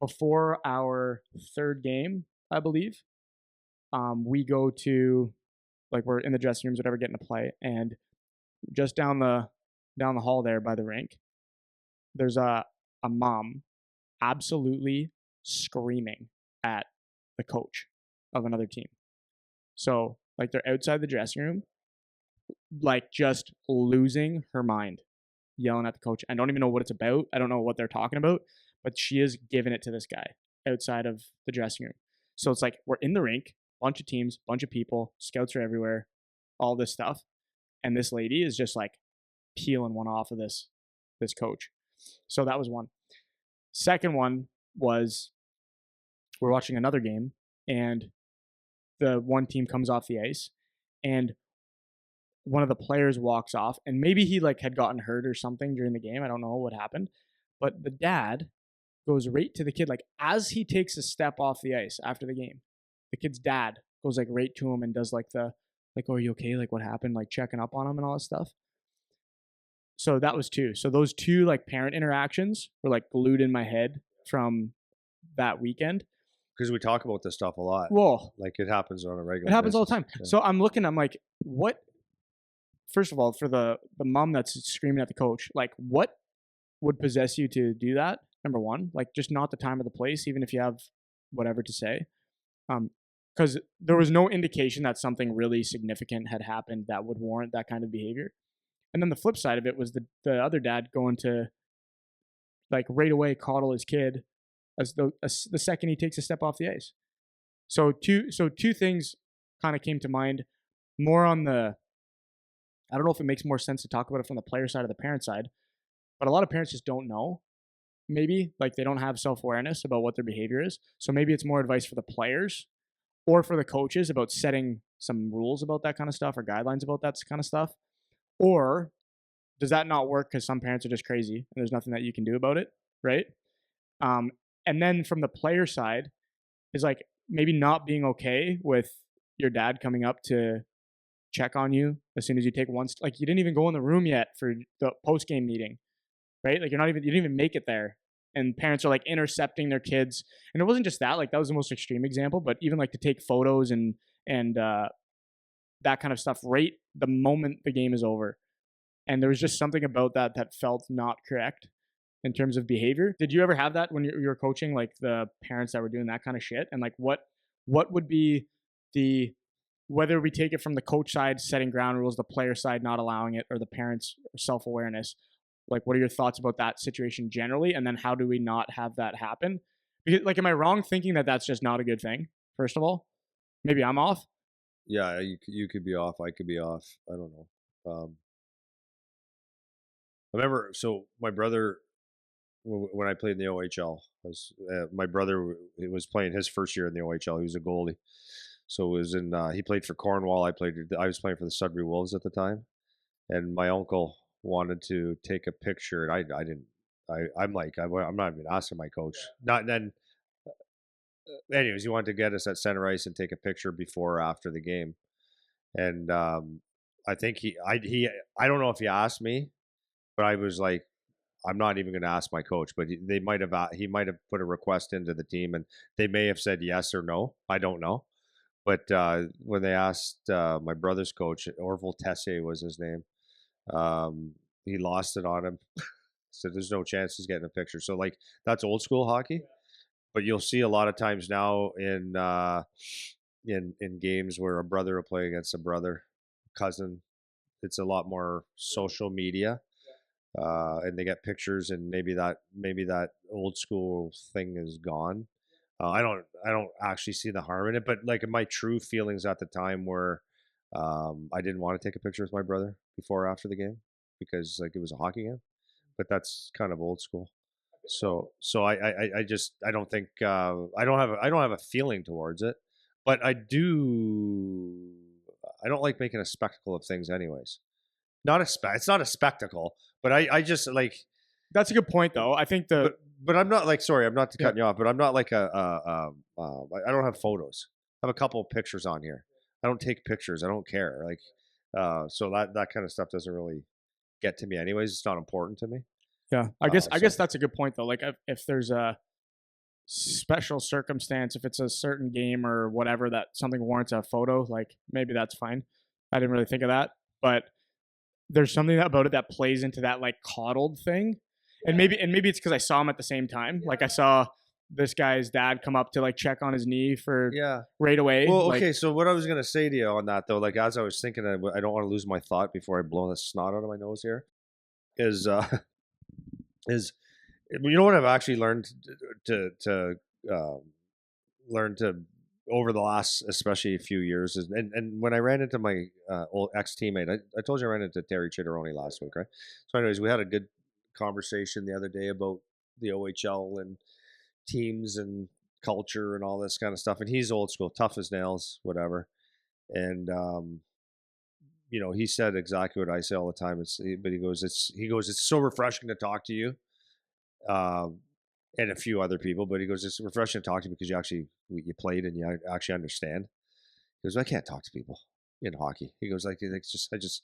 before our third game, I believe, we go to like we're in the dressing rooms, whatever, getting to play, and just down the hall there by the rink, there's a mom absolutely screaming at the coach of another team. So like they're outside the dressing room, like just losing her mind, yelling at the coach. I don't even know what it's about. I don't know what they're talking about, but she is giving it to this guy outside of the dressing room. So it's like we're in the rink, bunch of teams, bunch of people, scouts are everywhere, all this stuff, and this lady is just like peeling one off of this coach. So that was one. Second one was we're watching another game, and the one team comes off the ice, and one of the players walks off, and maybe he like had gotten hurt or something during the game. I don't know what happened, but the dad goes right to the kid like as he takes a step off the ice after the game. The kid's dad goes like right to him and does like the like, "Oh, are you okay? Like what happened?" Like checking up on him and all this stuff. So that was two. So those two like parent interactions were like glued in my head from that weekend. Because we talk about this stuff a lot. Well, Like it happens on a regular it happens all the basis. time. Yeah. So I'm looking, I'm like, what? First of all, for the mom that's screaming at the coach, like, what would possess you to do that? Number one, like, just not the time or the place, even if you have whatever to say. Because there was no indication that something really significant had happened that would warrant that kind of behavior. And then the flip side of it was the other dad going to like right away coddle his kid as the second he takes a step off the ice. So two things kind of came to mind. More on the, I don't know if it makes more sense to talk about it from the player side or the parent side, but a lot of parents just don't know. Maybe like they don't have self awareness about what their behavior is. So maybe it's more advice for the players or for the coaches about setting some rules about that kind of stuff or guidelines about that kind of stuff. Or does that not work because some parents are just crazy and there's nothing that you can do about it, right? Um, and then from the player side is like maybe not being okay with your dad coming up to check on you as soon as you take one. Like you didn't even go in the room yet for the post game meeting, right? Like you didn't even make it there, and parents are like intercepting their kids. And it wasn't just that. Like that was the most extreme example, but even like to take photos and that kind of stuff right the moment the game is over. And there was just something about that that felt not correct in terms of behavior. Did you ever have that when you were coaching, like the parents that were doing that kind of shit? And like what would be the, whether we take it from the coach side setting ground rules, the player side not allowing it, or the parents' self awareness? Like, what are your thoughts about that situation generally? And then how do we not have that happen? Because, like, am I wrong thinking that that's just not a good thing? First of all, maybe I'm off. Yeah, you could be off. I could be off. I don't know. I remember. So my brother, when I played in the OHL, was my brother was playing his first year in the OHL. He was a goalie, so it was in. He played for Cornwall. I was playing for the Sudbury Wolves at the time, and my uncle wanted to take a picture, and I didn't. I'm like I'm not even asking my coach. Not then. Anyways, he wanted to get us at center ice and take a picture before or after the game, and I think I don't know if he asked me, but I was like, I'm not even going to ask my coach. But he might have put a request into the team, and they may have said yes or no. I don't know. But when they asked my brother's coach, Orville Tessier was his name, he lost it on him. So there's no chance he's getting a picture. So like that's old school hockey. But you'll see a lot of times now in games where a brother will play against a brother, cousin. It's a lot more social media, and they get pictures, and maybe that old school thing is gone. I don't actually see the harm in it, but like my true feelings at the time were, I didn't want to take a picture with my brother before or after the game because like it was a hockey game, but that's kind of old school. So I just I don't think I don't have a feeling towards it, but I don't like making a spectacle of things anyways. It's not a spectacle, but I just like That's a good point, though. I think the but I'm not like sorry I'm not yeah, cutting you off, but I'm not like I don't have photos. I have a couple of pictures on here. I don't take pictures. I don't care. Like so that kind of stuff doesn't really get to me anyways. It's not important to me. yeah. I guess So that's a good point though. Like if there's a special circumstance, if it's a certain game or whatever that something warrants a photo, like maybe that's fine. I didn't really think of that, but there's something about it that plays into that like coddled thing, and maybe it's because I saw him at the same time. Like I saw this guy's dad come up to like check on his knee for Yeah. right away. Well, Like okay. So what I was gonna say to you on that though, like as I was thinking, I don't want to lose my thought before I blow the snot out of my nose here. Is is you know what I've actually learned to um, learn to over the last especially a few years is and when I ran into my old ex teammate, I told you I ran into Terry Chitteroni last week, right? So, anyways, we had a good conversation the other day about the OHL and teams and culture and all this kind of stuff. And he's old school, tough as nails, whatever. And he said exactly what I say all the time. But it's so refreshing to talk to you, um, and a few other people. But he goes, it's refreshing to talk to you because you played and you actually understand. He goes, I can't talk to people in hockey. He goes, like it's just I just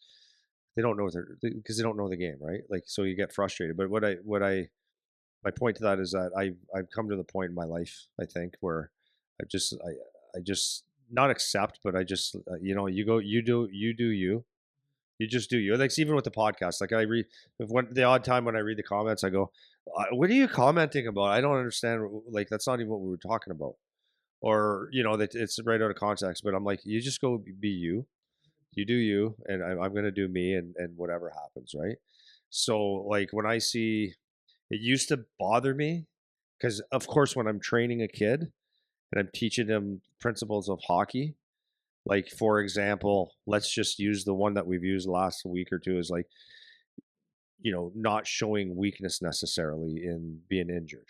they don't know because they don't know the game, right? Like so you get frustrated. But what I my point to that is that I've come to the point in my life, I think, where I just not accept, but I just you go you just do you. Like even with the podcast, like I read when the odd time when I read the comments, I go, "What are you commenting about? I don't understand. Like that's not even what we were talking about." Or that it's right out of context. But I'm like, you just go be you. You do you, and I'm gonna do me, and whatever happens, right? So like when I see it used to bother me because, of course, when I'm training a kid and I'm teaching them principles of hockey, like for example, let's just use the one that we've used the last week or two is like, not showing weakness necessarily in being injured.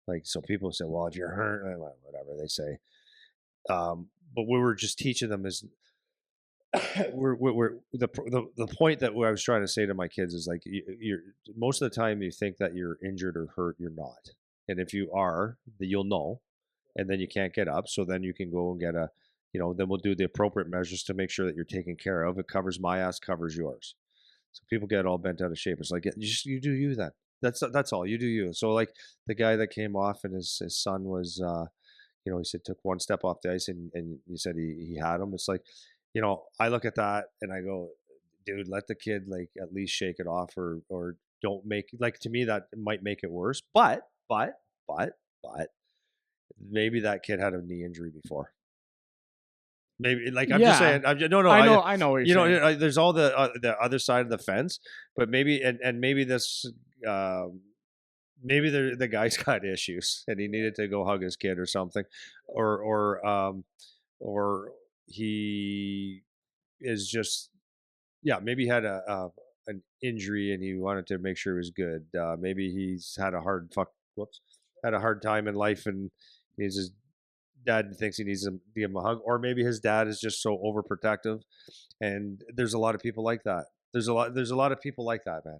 Like, so people say, well, if you're hurt, whatever they say. But we were just teaching them is we're the point that what I was trying to say to my kids is like you're most of the time you think that you're injured or hurt, you're not, and if you are, you'll know, and then you can't get up, so then you can go and get then we'll do the appropriate measures to make sure that you're taken care of. It covers my ass, covers yours. So people get all bent out of shape. It's like you do you then. That's all you do you. So like the guy that came off and his son was he said took one step off the ice and he said he had him. It's like, I look at that and I go, dude, let the kid like at least shake it off or don't make like to me that might make it worse. But maybe that kid had a knee injury before. Maybe like I'm just yeah, saying. No. I know what you're saying. There's all the other side of the fence, but maybe and maybe this um, maybe the guy's got issues and he needed to go hug his kid or something, or he is just maybe he had an injury and he wanted to make sure he was good. Maybe he's had a had a hard time in life and his dad thinks he needs to give him a hug, or maybe his dad is just so overprotective. And there's a lot of people like that. There's a lot of people like that, man.